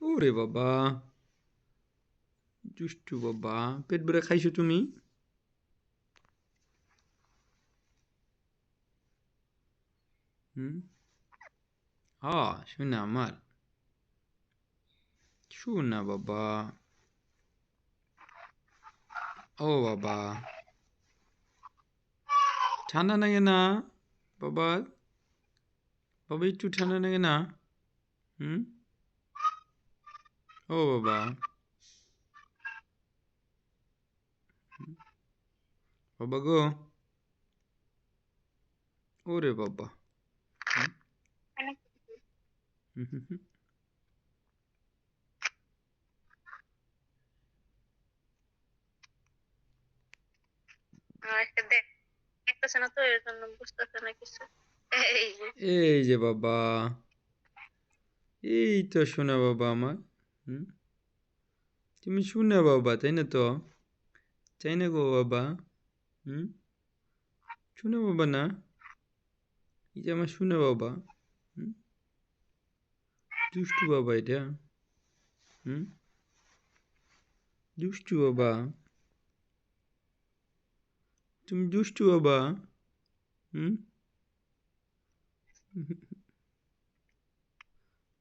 ওরে বাবা, দুষ্টু বাবা, পেট ভরে খাইছো তুমি? হুম, শোনা আমার, শোনা বাবা। ও বাবা, ঠান্ডা লাগে না বাবা? বাবা একটু ঠান্ডা লাগে না? হুম, ও বাবা, বাবা গো, ওরে বাবা। হুম, হুম, হুম, হুম। দেখতেছে না তো এর জন্য বুঝতেছে না কিছু। এই যে এই যে বাবা, এই তো শোনা বাবা আমার। হুম, তুমি শোনা বাবা, তাই না তো? তাই না গো বাবা? হুম, শোনা বাবা না? এই যে আমার শোনা বাবা। হুম, দুষ্টু বাবা এটা। হুম, দুষ্টু বাবা, তুমি দুষ্টু বাবা। হুম,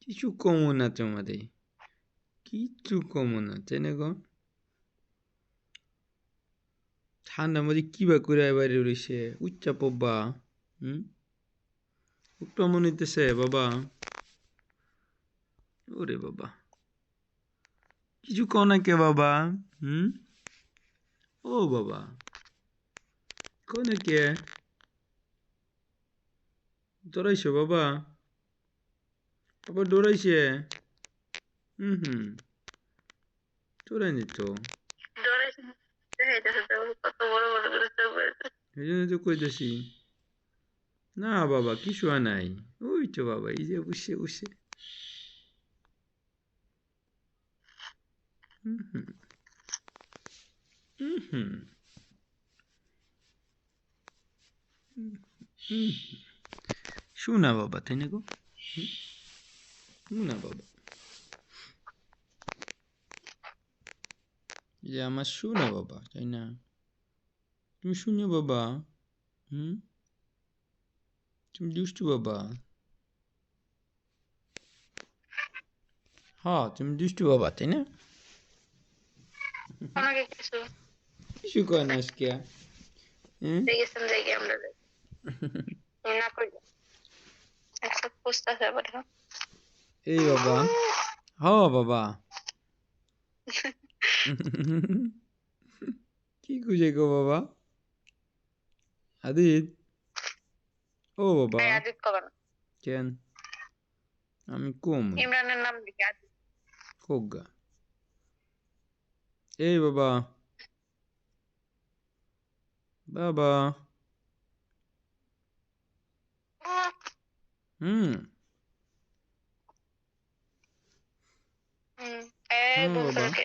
কিছু কমো না তোমাদের, কিচ্ছু কমো না, তাই না গো? ঠান্ডার মধ্যে কি বা করে বাইরে রয়েছে উচ্চা পব্বা। হুম, একটু মনে হইতেছে বাবা। ওরে বাবা, কিছু কও না কে বাবা? হুম, ও বাবা, কও না কে? দৌড়াইছো বাবা? বাবা দৌড়াইছে? হুম হুম, দৌড়াইনি তো। ডরে দেখাইতেছে তো কত বড় বড় করে চোখ বেরোচ্ছে। এই জন্য তো কইতেছি। না বাবা, কিছু আর নাই। ওই তো বাবা, এই যে বসে বসে। হুম হুম, হুম হুম, হুম। শোনা বাবা, তাই না গো? শোনা বাবা, এই যে আমার শোনা বাবা, তাই না? তুমি শুনো বাবা। হুম, তুমি দুষ্টু বাবা। হ্যাঁ, তুমি দুষ্টু বাবা, তাই না? আমাকে কিছু কিছু কয় না আজকে। হুম, দেখেছেন দেখি আমরা না করি একশো খুঁজতেছে আবার হ্যাঁ। এই বাবা, হ বাবা। কি খুঁজে গো বাবা? আদিত, ও বাবা, এই আদিত কবে না কেন? আমি কম ইমরানের নাম দেখি আদিত। কোগা। এই বাবা, বাবা। হুম, হুম এই হ্যাঁ বলতে বাবা। ওকে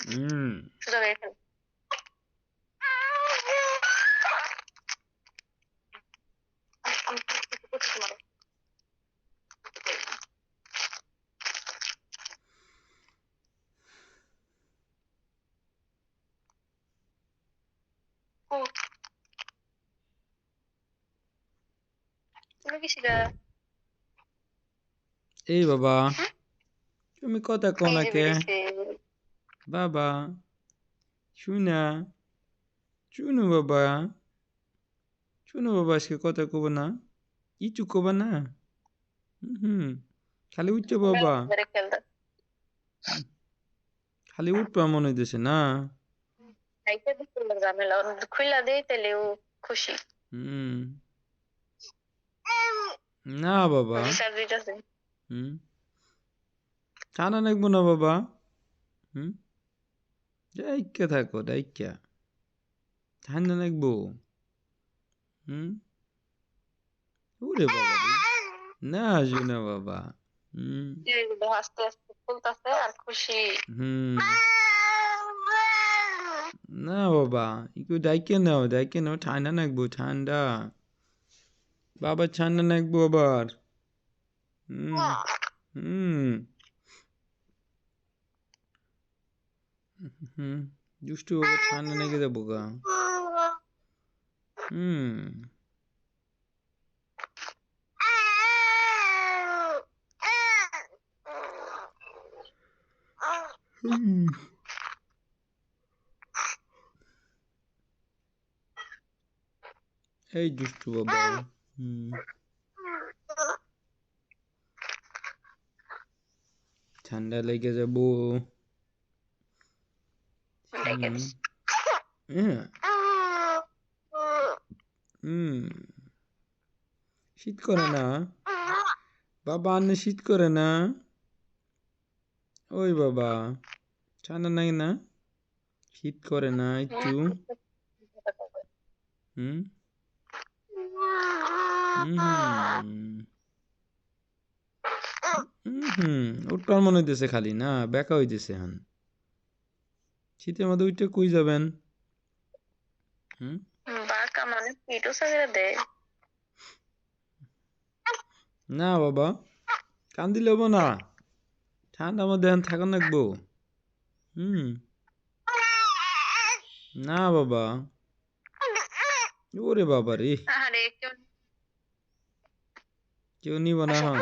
হুম, সুযোগ এখানে তুমি কি সেটা এই বাবা, তুমি কথা কও এই না যে কে? বেরিয়েছে বাবা, শুনা, শুনো বাবা, শুনো বাবা, আজকে কথা কব না? কিছু কবা না? হুম, খালি উঠছো বাবা। ধরে খেলতে হুম, খালি উঠবা মনে হইতেছে না? খাইতে দিতে ঝামেলা খুইলা দেই তাহলে ও খুশি হুম, না বাবা। বিচার দিতেছে হুম, ঠান্ডা লাগবো না বাবা। হুম, ডাইক্কা থাকো, ডাইক্কা। ঠান্ডা লাগবো। হুম, ওরে বাবা রে, না আসবে না বাবা। হুম, এগুলো আস্তে আস্তে খুলতেছে আর খুশি হুম, না বাবা, একটু ডাইকে নাও, ডাইকে নাও, ঠান্ডা লাগবো, ঠান্ডা। বাবা ঠান্ডা নাকবো আবার হুম হুম হুম দুষ্টু বাবা ঠান্ডা লেগে যাবো গা হুম হুম। এই দুষ্টু বাবা হুম ঠান্ডা লেগে যাবো ডেকে হুম দিস হ্যাঁ হুম শীত করে না বাবা আন্নে শীত করে না ওই বাবা ঠান্ডা নাই না শীত করে না একটু হুম ওটার মনে হইতেছে খালি না বেকা হইতেছে হান শীতের মধ্যে ওইটা কই যাবেন হুম বাঁকা মানে পিঠো সাগরে দে না বাবা কান্দি লব না ঠান্ডার মধ্যে এখন থাকা লাগবো হুম না বাবা ওরে বাবা রে আরে কেউ কেউ নিব না হন